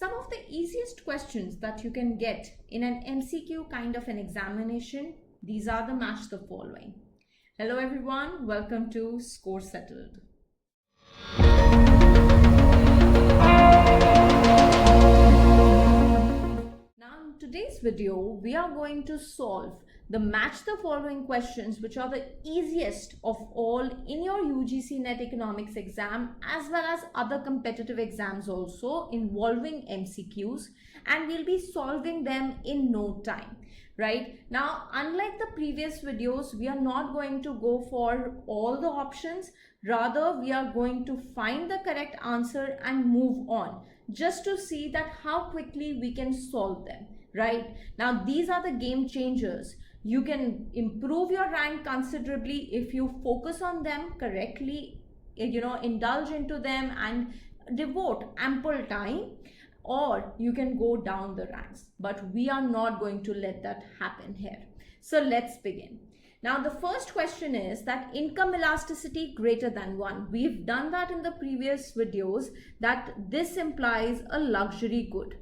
Some of the easiest questions that you can get in an MCQ kind of an examination, these are the match the following. Hello everyone, welcome to Score Settled. Now in today's video, we are going to solve the match the following questions, which are the easiest of all in your UGC NET economics exam, as well as other competitive exams also involving MCQs, and we'll be solving them in no time. Right now, unlike the previous videos, we are not going to go for all the options. Rather, we are going to find the correct answer and move on, just to see that how quickly we can solve them. Right now, these are the game changers. You can improve your rank considerably if you focus on them correctly, indulge into them and devote ample time, or you can go down the ranks. But we are not going to let that happen here. So let's begin. Now, the first question is that income elasticity greater than 1. We've done that in the previous videos, that this implies a luxury good.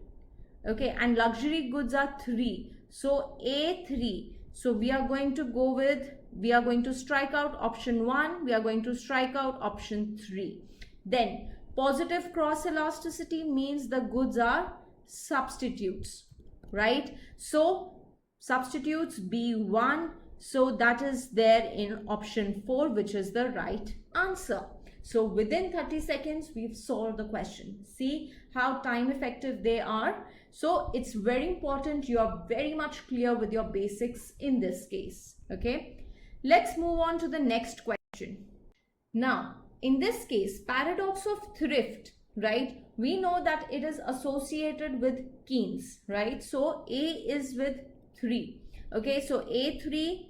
Okay, and luxury goods are 3. So A3. So we are going to strike out option 1. We are going to strike out option 3. Then positive cross elasticity means the goods are substitutes, right? So substitutes B1. So that is there in option 4, which is the right answer. So within 30 seconds, we've solved the question. See how time effective they are. So it's very important you are very much clear with your basics in this case. Okay, let's move on to the next question. Now, in this case, paradox of thrift, right? We know that it is associated with Keynes, right? So A is with 3. Okay, so A3,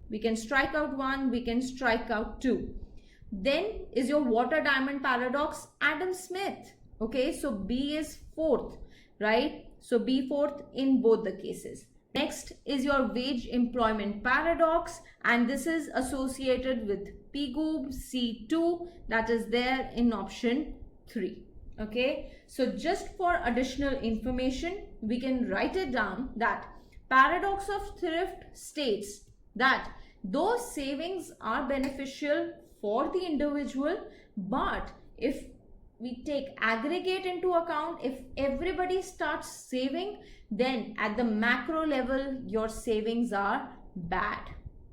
we can strike out 1, we can strike out 2. Then is your water diamond paradox, Adam Smith. Okay, so B is 4th, right? So B 4th in both the cases. Next is your wage employment paradox, and this is associated with Pigou, C2, that is there in option 3. Okay, so just for additional information, we can write it down that paradox of thrift states that those savings are beneficial for the individual, but if we take aggregate into account, if everybody starts saving, then at the macro level your savings are bad.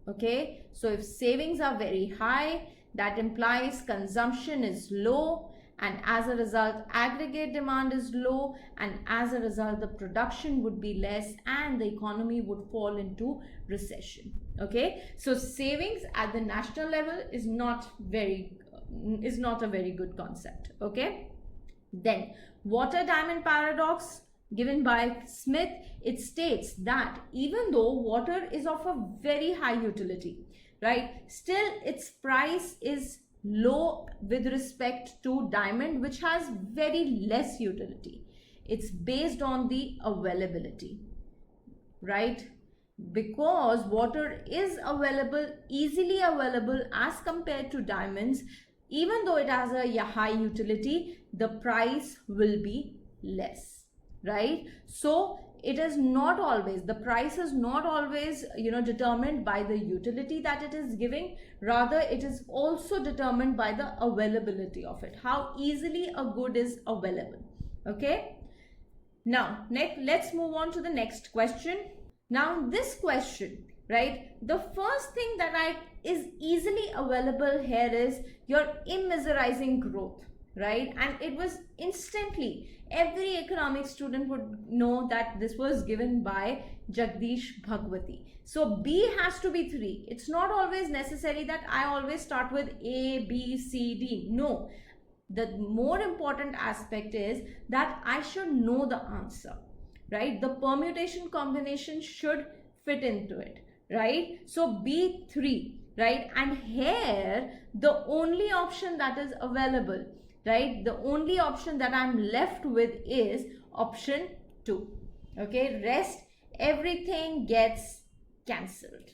Okay, so if savings are very high, that implies consumption is low, and as a result aggregate demand is low, and as a result the production would be less and the economy would fall into recession. Okay, so savings at the national level is not a very good concept. Okay, then water diamond paradox given by Smith, it states that even though water is of a very high utility, right, still its price is low with respect to diamond, which has very less utility. It's based on the availability, right? Because water is easily available as compared to diamonds, even though it has a high utility, the price will be less, right? So it is not always, the price is not always, determined by the utility that it is giving. Rather, it is also determined by the availability of it, how easily a good is available. Okay. Now, let's move on to the next question. Now, this question, right, the first thing that is easily available here is your immeasurizing growth, right? And it was instantly, every economics student would know that this was given by Jagdish Bhagwati. So B has to be 3. It's not always necessary that I always start with A, B, C, D. No, the more important aspect is that I should know the answer, right? The permutation combination should fit into it, right? So B3, right? And here the only option that is available, right, the only option that I'm left with is option 2. Okay, rest everything gets cancelled.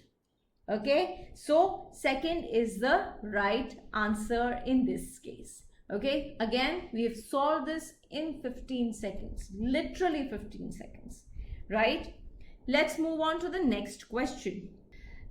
Okay, so second is the right answer in this case. Okay, again, we have solved this in 15 seconds, literally 15 seconds, right? Let's move on to the next question.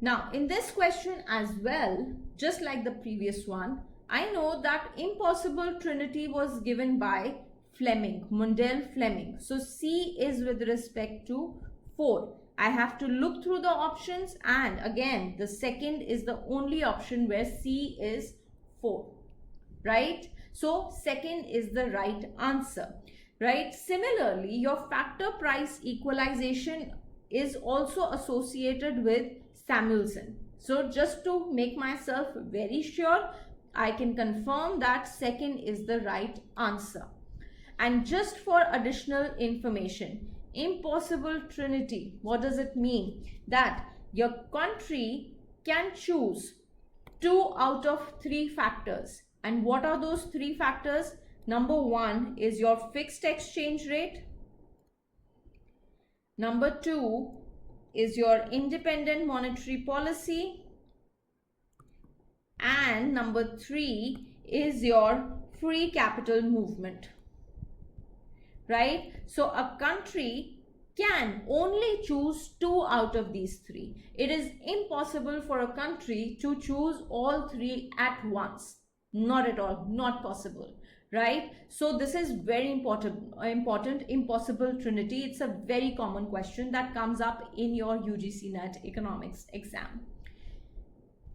Now, in this question as well, just like the previous one, I know that impossible trinity was given by Fleming, Mundell Fleming. So C is with respect to 4. I have to look through the options, and again, the second is the only option where C is 4, right? So second is the right answer, right? Similarly, your factor price equalization is also associated with Samuelson. So just to make myself very sure, I can confirm that second is the right answer. And just for additional information, impossible trinity, what does it mean? That your country can choose 2 out of 3 factors. And what are those 3 factors? Number 1 is your fixed exchange rate. Number 2 is your independent monetary policy. And number 3 is your free capital movement. Right? So a country can only choose 2 out of these 3. It is impossible for a country to choose all 3 at once. Not at all, not possible, right? So this is very important, impossible trinity. It's a very common question that comes up in your UGC NET economics exam.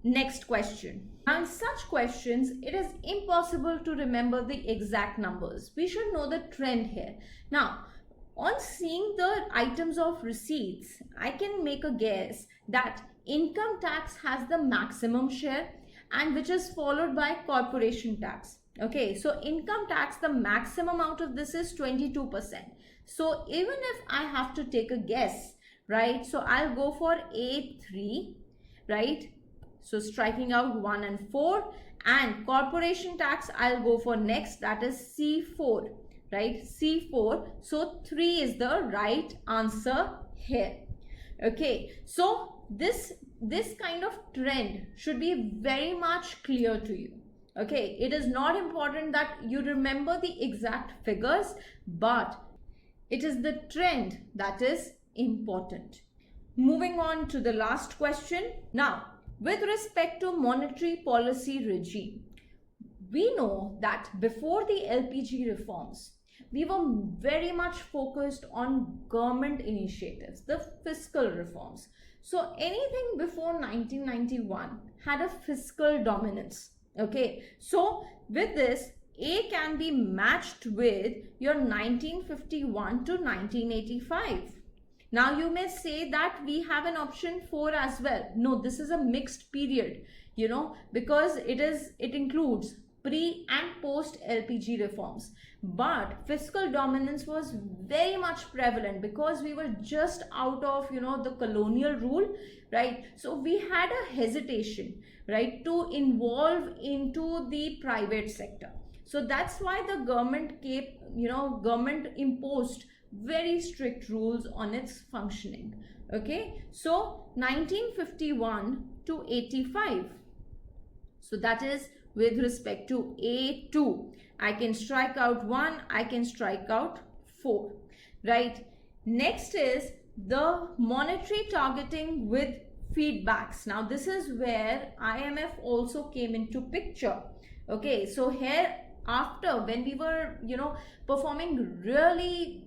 Next question. Now in such questions, it is impossible to remember the exact numbers. We should know the trend here. Now, on seeing the items of receipts, I can make a guess that income tax has the maximum share, and which is followed by corporation tax. Okay, so income tax, the maximum out of this is 22%. So even if I have to take a guess, right, so I'll go for A3, right? So striking out 1 and 4, and corporation tax I'll go for next, that is C4, right? C4. So 3 is the right answer here. Okay, so this kind of trend should be very much clear to you. Okay, it is not important that you remember the exact figures, but it is the trend that is important. Moving on to the last question. Now, with respect to monetary policy regime, we know that before the LPG reforms, we were very much focused on government initiatives, the fiscal reforms. So anything before 1991 had a fiscal dominance. Okay, so with this, A can be matched with your 1951 to 1985. Now you may say that we have an option 4 as well. No, this is a mixed period, you know, because it includes pre and post LPG reforms. But fiscal dominance was very much prevalent because we were just out of, you know, the colonial rule, right? So we had a hesitation, right, to involve into the private sector. So that's why the government government imposed very strict rules on its functioning. Okay, so 1951 to 85. So that is with respect to A2. I can strike out 1, I can strike out 4, right? Next is the monetary targeting with feedbacks. Now this is where IMF also came into picture. Okay, so here after, when we were, you know, performing really,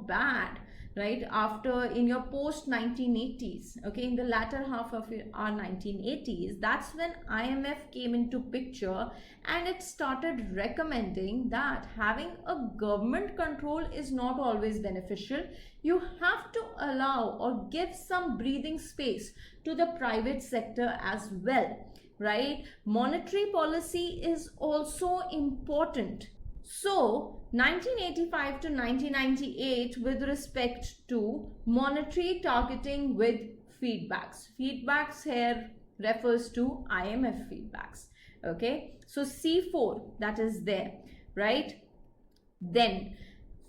bad, right, after in your post 1980s, okay, in the latter half of our 1980s, that's when IMF came into picture, and it started recommending that having a government control is not always beneficial. You have to allow or give some breathing space to the private sector as well, right? Monetary policy is also important. So 1985 to 1998 with respect to monetary targeting with feedbacks. Feedbacks here refers to IMF feedbacks. Okay, so C4, that is there, right? Then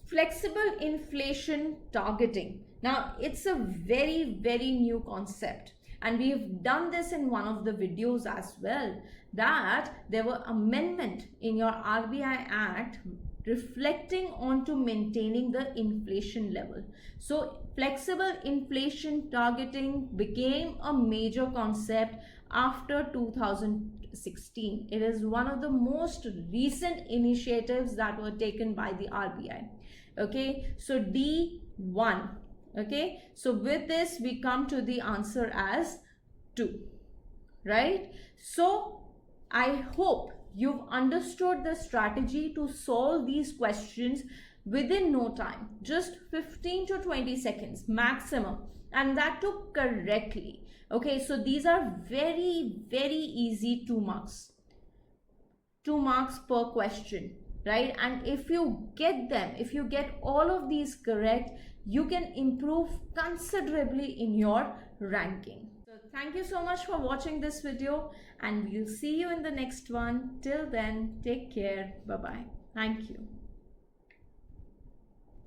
flexible inflation targeting. Now it's a very, very new concept. and we've done this in one of the videos as well, that there were amendment in your RBI Act reflecting onto maintaining the inflation level. So flexible inflation targeting became a major concept after 2016. It is one of the most recent initiatives that were taken by the RBI. Okay, so D1. Okay, so with this we come to the answer as 2, right? So I hope you've understood the strategy to solve these questions within no time, just 15 to 20 seconds maximum, and that too correctly. Okay, so these are very, very easy 2 marks. 2 marks per question, right? And if you get them, if you get all of these correct, you can improve considerably in your ranking. So thank you so much for watching this video, and we'll see you in the next one. Till then, take care. Bye-bye. Thank you.